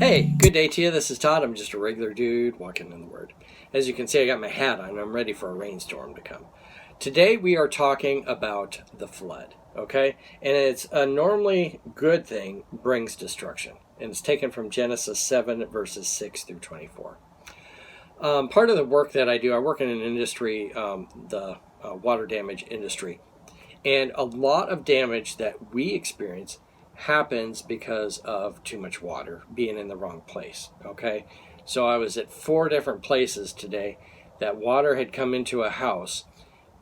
Hey, good day to you. This is Todd. I'm just a regular dude walking in the Word. As you can see, I got my hat on. I'm ready for a rainstorm to come. Today we are talking about the flood, okay? And it's a normally good thing brings destruction. And it's taken from Genesis 7, verses 6 through 24. Part of the work that I do, I work in an industry, the water damage industry. And a lot of damage that we experience happens because of too much water being in the wrong place, okay? So I was at 4 different places today that water had come into a house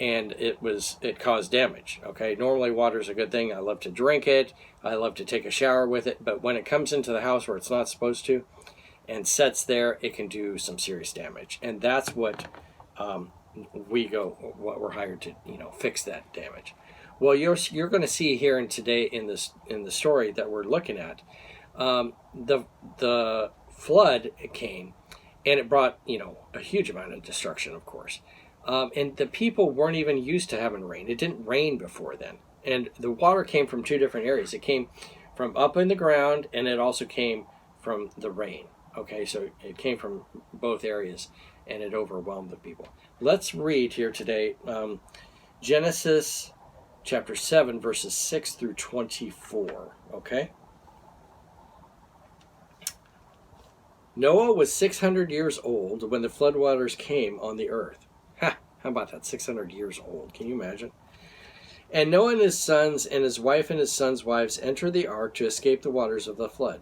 and it caused damage, okay? Normally water's a good thing. I love to drink it. I love to take a shower with it. But when it comes into the house where it's not supposed to and sets there, it can do some serious damage. And that's what what we're hired to, fix that damage. Well, you're going to see here in the story that we're looking at, the flood came, and it brought a huge amount of destruction, of course, and the people weren't even used to having rain. It didn't rain before then, and the water came from 2 different areas. It came from up in the ground, and it also came from the rain. Okay, so it came from both areas, and it overwhelmed the people. Let's read here today, Genesis chapter 7, verses 6 through 24, okay? Noah was 600 years old when the floodwaters came on the earth. Ha! How about that? 600 years old. Can you imagine? And Noah and his sons and his wife and his sons' wives entered the ark to escape the waters of the flood.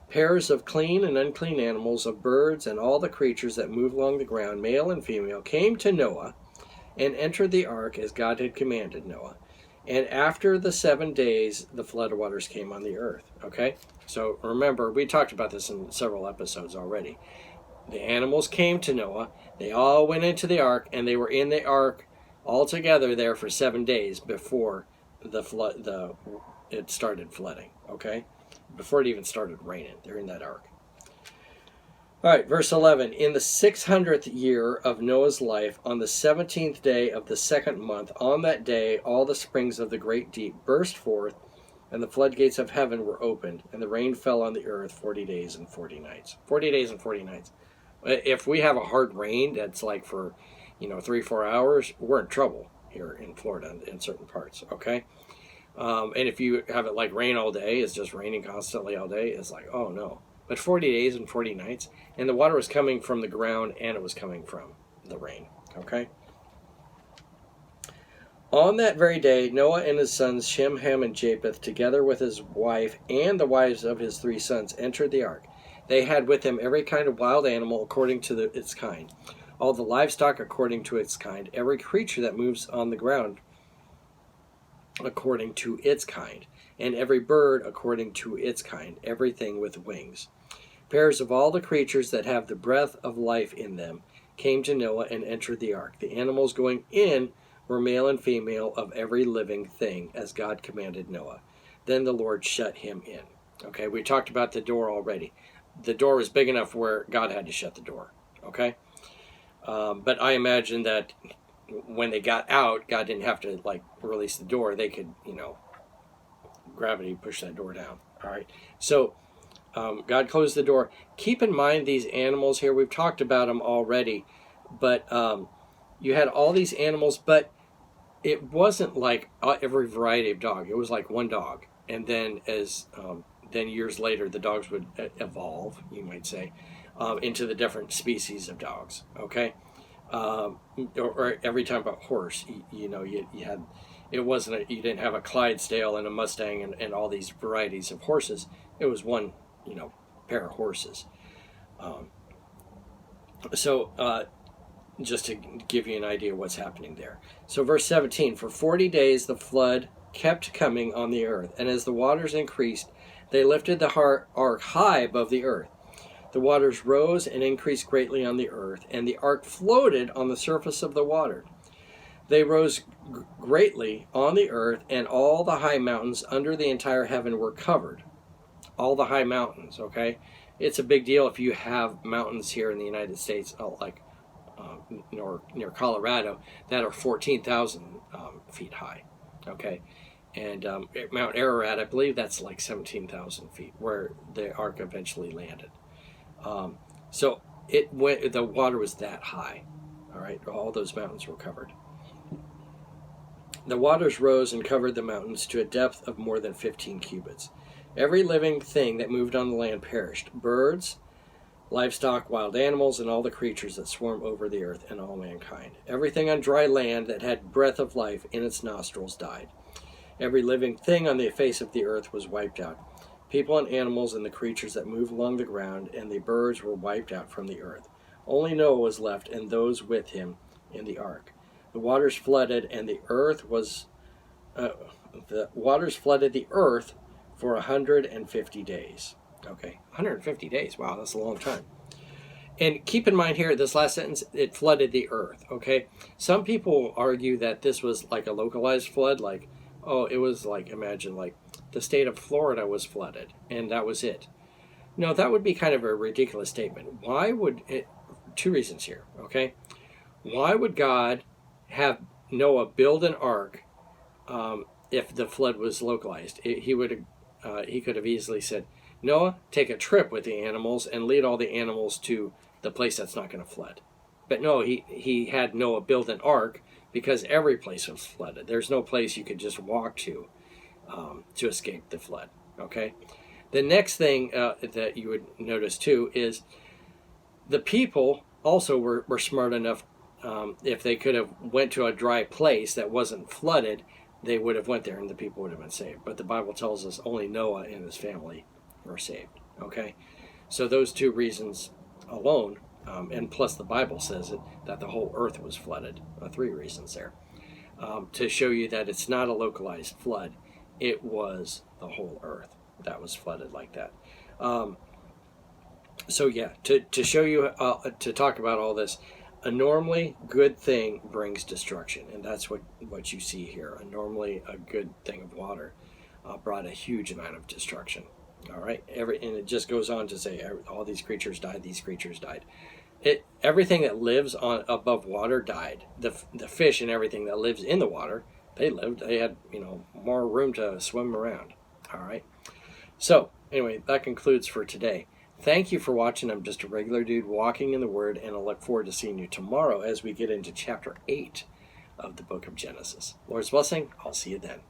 Pairs of clean and unclean animals, of birds, and all the creatures that move along the ground, male and female, came to Noah and entered the ark as God had commanded Noah. And after the 7 days, the flood waters came on the earth. Okay? So remember, we talked about this in several episodes already. The animals came to Noah. They all went into the ark, and they were in the ark all together there for 7 days before it started flooding. Okay? Before it even started raining. They're in that ark. All right, verse 11. In the 600th year of Noah's life, on the 17th day of the 2nd month, on that day all the springs of the great deep burst forth, and the floodgates of heaven were opened, and the rain fell on the earth 40 days and 40 nights. 40 days and 40 nights. If we have a hard rain that's like for 3-4 hours, we're in trouble here in Florida in certain parts, okay? And if you have it like rain all day, it's just raining constantly all day, it's like, oh no. But 40 days and 40 nights, and the water was coming from the ground, and it was coming from the rain, okay? On that very day, Noah and his sons Shem, Ham, and Japheth, together with his wife and the wives of his 3 sons, entered the ark. They had with them every kind of wild animal according to its kind, all the livestock according to its kind, every creature that moves on the ground according to its kind, and every bird according to its kind, everything with wings. Pairs of all the creatures that have the breath of life in them came to Noah and entered the ark. The animals going in were male and female of every living thing, as God commanded Noah. Then the Lord shut him in. Okay, we talked about the door already. The door was big enough where God had to shut the door. Okay, but I imagine that when they got out, God didn't have to release the door. They could, gravity push that door down. All right, so God closed the door. Keep in mind these animals here. We've talked about them already, but you had all these animals, but it wasn't like every variety of dog. It was like one dog, and then then years later, the dogs would evolve, you might say, into the different species of dogs. Okay, or every time a horse, you had. It wasn't you didn't have a Clydesdale and a Mustang and all these varieties of horses. It was one, pair of horses. Just to give you an idea of what's happening there. So verse 17, for 40 days the flood kept coming on the earth, and as the waters increased, they lifted the ark high above the earth. The waters rose and increased greatly on the earth, and the ark floated on the surface of the water. They rose greatly on the earth, and all the high mountains under the entire heaven were covered. All the high mountains, okay? It's a big deal if you have mountains here in the United States, near Colorado, that are 14,000 feet high, okay? And Mount Ararat, I believe that's like 17,000 feet, where the ark eventually landed. So it went. The water was that high. All right, all those mountains were covered. The waters rose and covered the mountains to a depth of more than 15 cubits. Every living thing that moved on the land perished: birds, livestock, wild animals, and all the creatures that swarm over the earth, and all mankind. Everything on dry land that had breath of life in its nostrils died. Every living thing on the face of the earth was wiped out. People and animals and the creatures that move along the ground and the birds were wiped out from the earth. Only Noah was left and those with him in the ark. The waters flooded and the earth was the waters flooded the earth for 150 days. Okay, 150 days. Wow, that's a long time. And keep in mind here, this last sentence, it flooded the earth. Okay, some people argue that this was like a localized flood, like, oh, it was like, imagine like the state of Florida was flooded and that was it. No, that would be kind of a ridiculous statement. Why would it? Two reasons here. Okay, why would God have Noah build an ark if the flood was localized? He could have easily said, Noah, take a trip with the animals and lead all the animals to the place that's not going to flood. But no, he had Noah build an ark because every place was flooded. There's no place you could just walk to escape the flood. Okay. The next thing that you would notice too is the people also were smart enough. If they could have went to a dry place that wasn't flooded, they would have went there and the people would have been saved. But the Bible tells us only Noah and his family were saved. Okay, so those two reasons alone, and plus the Bible says that the whole earth was flooded. Three reasons there to show you that it's not a localized flood. It was the whole earth that was flooded like that. So yeah, to show you, to talk about all this, a normally good thing brings destruction, and that's what you see here. Normally a good thing of water brought a huge amount of destruction. All right, and it just goes on to say all these creatures died. These creatures died. Everything that lives on above water died. The fish and everything that lives in the water, they lived. They had more room to swim around. All right. So anyway, that concludes for today. Thank you for watching. I'm just a regular dude walking in the Word, and I look forward to seeing you tomorrow as we get into chapter 8 of the book of Genesis. Lord's blessing. I'll see you then.